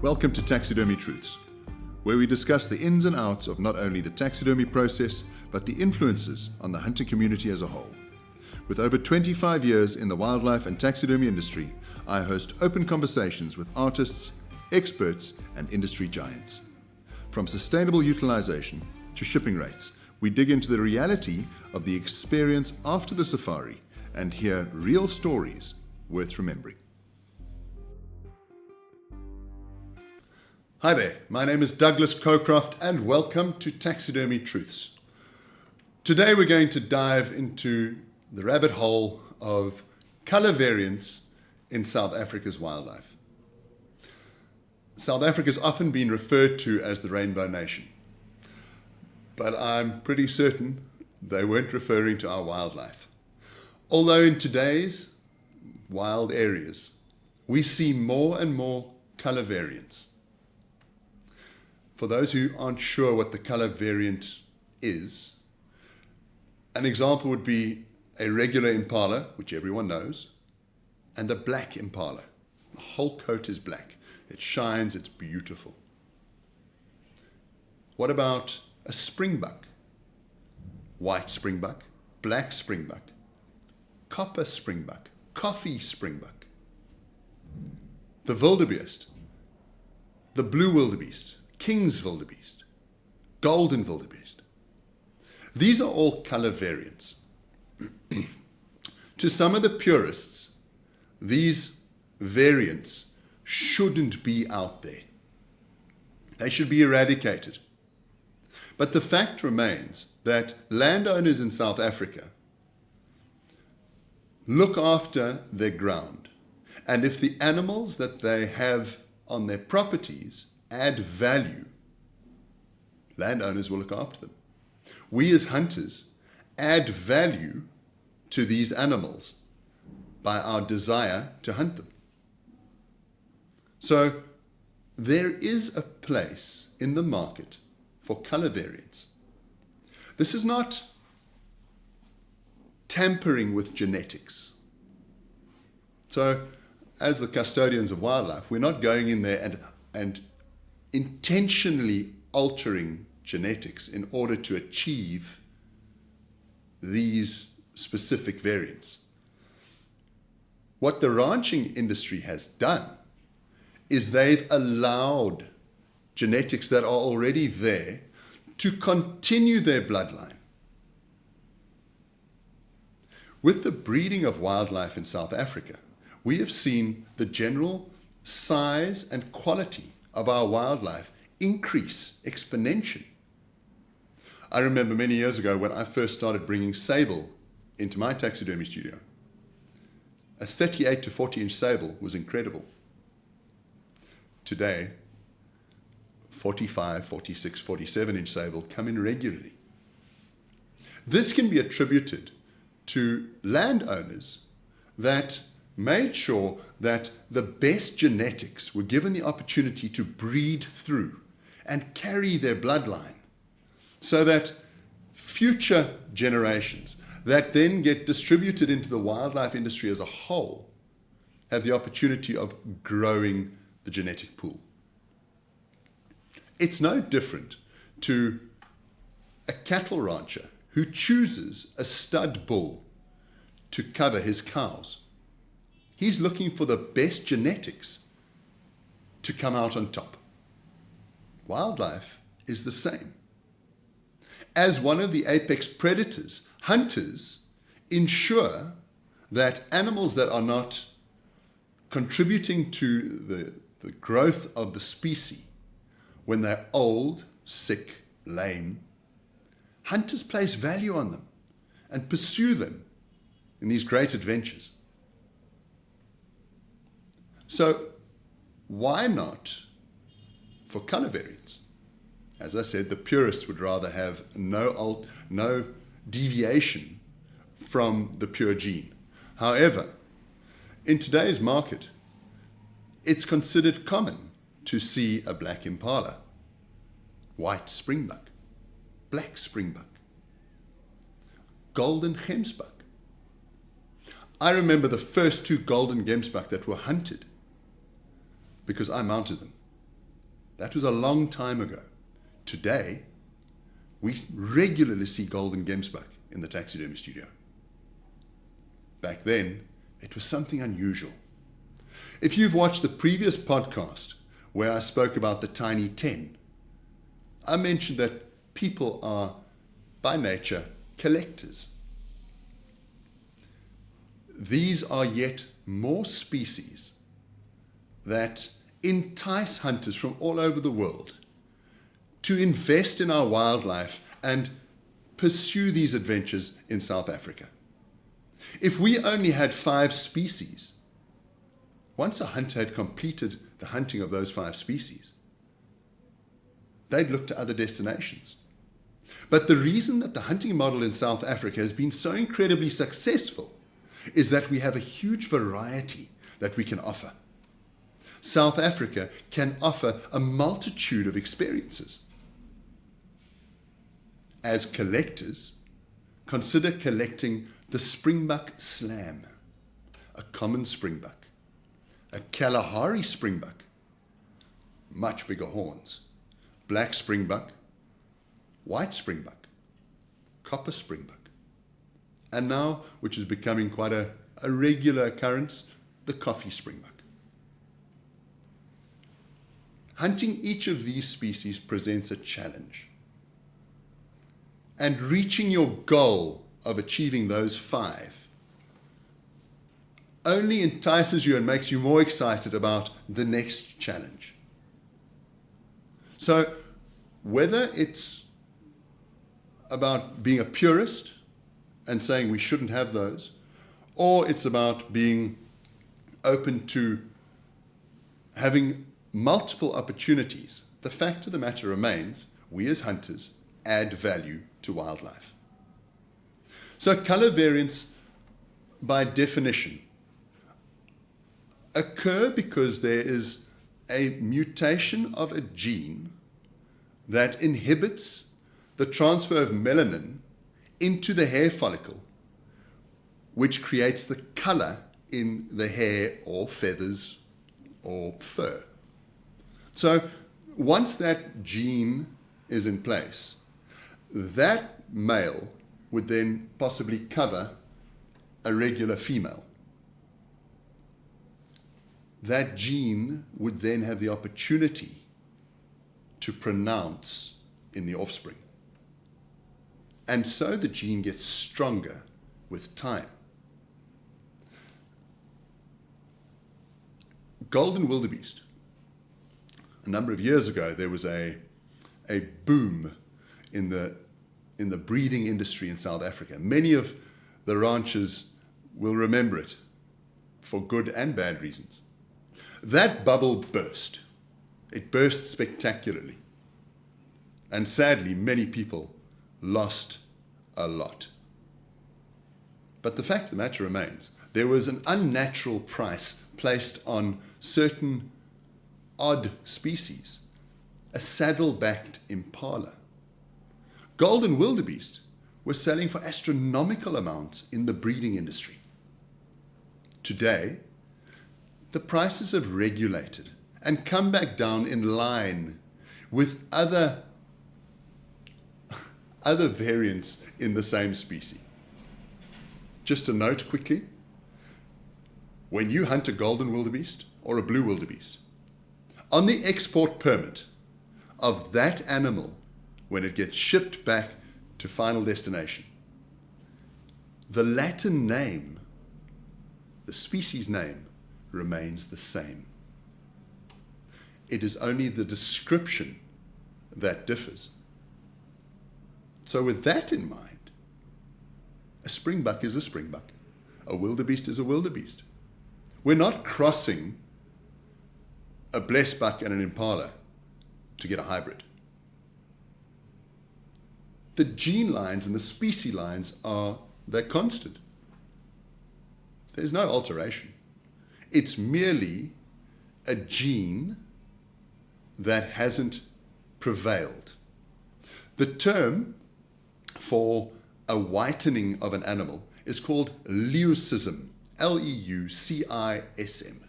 Welcome to Taxidermy Truths, where we discuss the ins and outs of not only the taxidermy process, but the influences on the hunting community as a whole. With over 25 years in the wildlife and taxidermy industry, I host open conversations with artists, experts, and industry giants. From sustainable utilization to shipping rates, we dig into the reality of the experience after the safari and hear real stories worth remembering. Hi there, my name is Douglas Cocroft and welcome to Taxidermy Truths. Today we're going to dive into the rabbit hole of color variance in South Africa's wildlife. South Africa has often been referred to as the Rainbow Nation, but I'm pretty certain they weren't referring to our wildlife. Although in today's wild areas, we see more and more color variance. For those who aren't sure what the color variant is, an example would be a regular impala, which everyone knows, and a black impala. The whole coat is black. It shines, it's beautiful. What about a springbuck? White springbuck, black springbuck, copper springbuck, coffee springbuck. The wildebeest, the blue wildebeest, King's wildebeest, Golden Wildebeest. These are all color variants. To some of the purists, these variants shouldn't be out there. They should be eradicated. But the fact remains that landowners in South Africa look after their ground. And if the animals that they have on their properties add value, landowners will look after them. We as hunters add value to these animals by our desire to hunt them. So there is a place in the market for color variants. This is not tampering with genetics. So as the custodians of wildlife, we're not going in there and intentionally altering genetics in order to achieve these specific variants. What the ranching industry has done is they've allowed genetics that are already there to continue their bloodline. With the breeding of wildlife in South Africa, we have seen the general size and quality of our wildlife increase exponentially. I remember many years ago when I first started bringing sable into my taxidermy studio. A 38 to 40 inch sable was incredible. Today, 45, 46, 47 inch sable come in regularly. This can be attributed to landowners that made sure that the best genetics were given the opportunity to breed through and carry their bloodline so that future generations that then get distributed into the wildlife industry as a whole have the opportunity of growing the genetic pool. It's no different to a cattle rancher who chooses a stud bull to cover his cows. He's looking for the best genetics to come out on top. Wildlife is the same. As one of the apex predators, hunters ensure that animals that are not contributing to the growth of the species, when they're old, sick, lame, hunters place value on them and pursue them in these great adventures. So why not for color variants? As I said, the purists would rather have no deviation from the pure gene. However, in today's market, it's considered common to see a black impala, white springbuck, black springbuck, golden gemsbuck. I remember the first two golden gemsbuck that were hunted because I mounted them. That was a long time ago. Today, we regularly see golden gemsbuck in the taxidermy studio. Back then, it was something unusual. If you've watched the previous podcast where I spoke about the tiny 10, I mentioned that people are, by nature, collectors. These are yet more species that entice hunters from all over the world to invest in our wildlife and pursue these adventures in South Africa. If we only had 5 species, once a hunter had completed the hunting of those 5 species, they'd look to other destinations. But the reason that the hunting model in South Africa has been so incredibly successful is that we have a huge variety that we can offer. South Africa can offer a multitude of experiences. As collectors, consider collecting the Springbuck slam, a common springbuck, a Kalahari springbuck, much bigger horns, black springbuck, white springbuck, copper springbuck, and now, which is becoming quite a regular occurrence, the coffee springbuck. Hunting each of these species presents a challenge. And reaching your goal of achieving those 5 only entices you and makes you more excited about the next challenge. So whether it's about being a purist and saying we shouldn't have those, or it's about being open to having multiple opportunities, the fact of the matter remains, we as hunters add value to wildlife. So color variants, by definition, occur because there is a mutation of a gene that inhibits the transfer of melanin into the hair follicle, which creates the color in the hair or feathers or fur. So once that gene is in place, that male would then possibly cover a regular female. That gene would then have the opportunity to pronounce in the offspring. And so the gene gets stronger with time. Golden Wildebeest. A number of years ago, there was a boom in the breeding industry in South Africa. Many of the ranchers will remember it for good and bad reasons. That bubble burst. It burst spectacularly. And sadly, many people lost a lot. But the fact of the matter remains, there was an unnatural price placed on certain odd species. A saddle-backed impala. Golden Wildebeest was selling for astronomical amounts in the breeding industry. Today, the prices have regulated and come back down in line with other variants in the same species. Just a note quickly, when you hunt a golden wildebeest or a blue wildebeest, on the export permit of that animal, when it gets shipped back to final destination, the Latin name, the species name, remains the same. It is only the description that differs. So with that in mind, a springbuck is a springbuck. A wildebeest is a wildebeest. We're not crossing a blessbuck and an impala to get a hybrid. The gene lines and the species lines they're constant. There's no alteration. It's merely a gene that hasn't prevailed. The term for a whitening of an animal is called leucism, Leucism,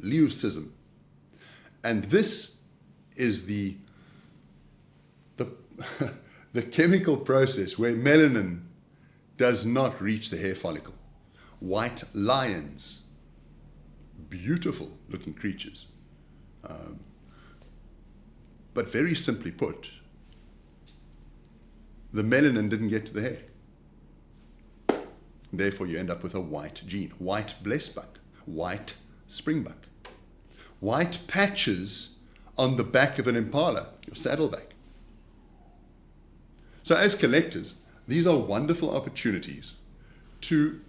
leucism. And this is the The, the chemical process where melanin does not reach the hair follicle. White lions, beautiful looking creatures. But very simply put, the melanin didn't get to the hair. Therefore, you end up with a white gene. White blessbuck, white springbuck, white patches on the back of an impala, your saddleback. So as collectors, these are wonderful opportunities to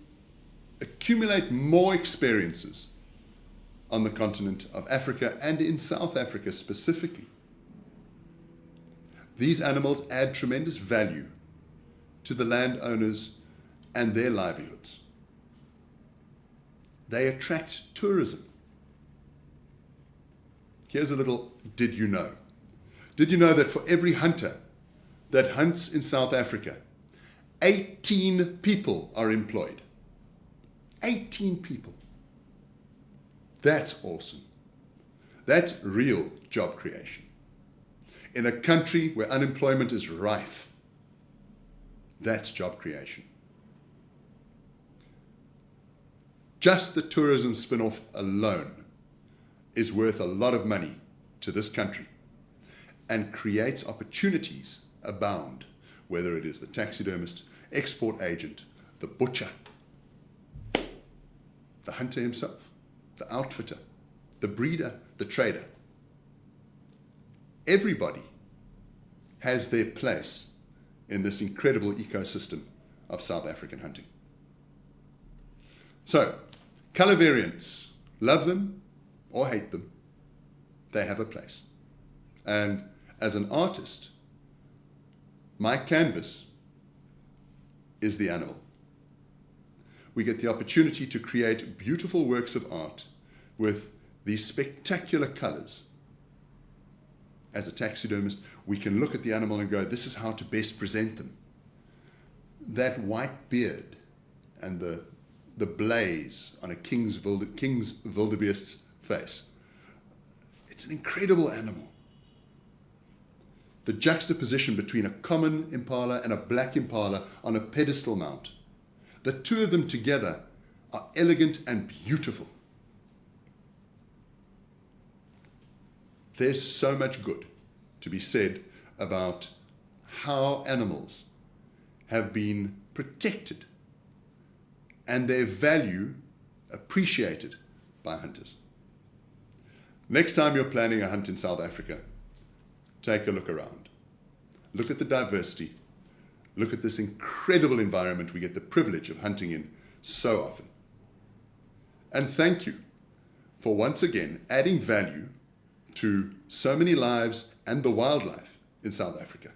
accumulate more experiences on the continent of Africa and in South Africa specifically. These animals add tremendous value to the landowners and their livelihoods. They attract tourism. Here's a little did you know. Did you know that for every hunter that hunts in South Africa, 18 people are employed? 18 people. That's awesome. That's real job creation. In a country where unemployment is rife, that's job creation. Just the tourism spin-off alone is worth a lot of money to this country and creates opportunities abound, whether it is the taxidermist, export agent, the butcher, the hunter himself, the outfitter, the breeder, the trader. Everybody has their place in this incredible ecosystem of South African hunting. So, color variants, love them or hate them, they have a place. And as an artist, my canvas is the animal. We get the opportunity to create beautiful works of art with these spectacular colors. As a taxidermist, we can look at the animal and go, this is how to best present them. That white beard and the blaze on a king's wildebeest's face. It's an incredible animal. The juxtaposition between a common impala and a black impala on a pedestal mount. The two of them together are elegant and beautiful. There's so much good to be said about how animals have been protected and their value appreciated by hunters. Next time you're planning a hunt in South Africa, take a look around. Look at the diversity. Look at this incredible environment we get the privilege of hunting in so often. And thank you for once again adding value to so many lives and the wildlife in South Africa.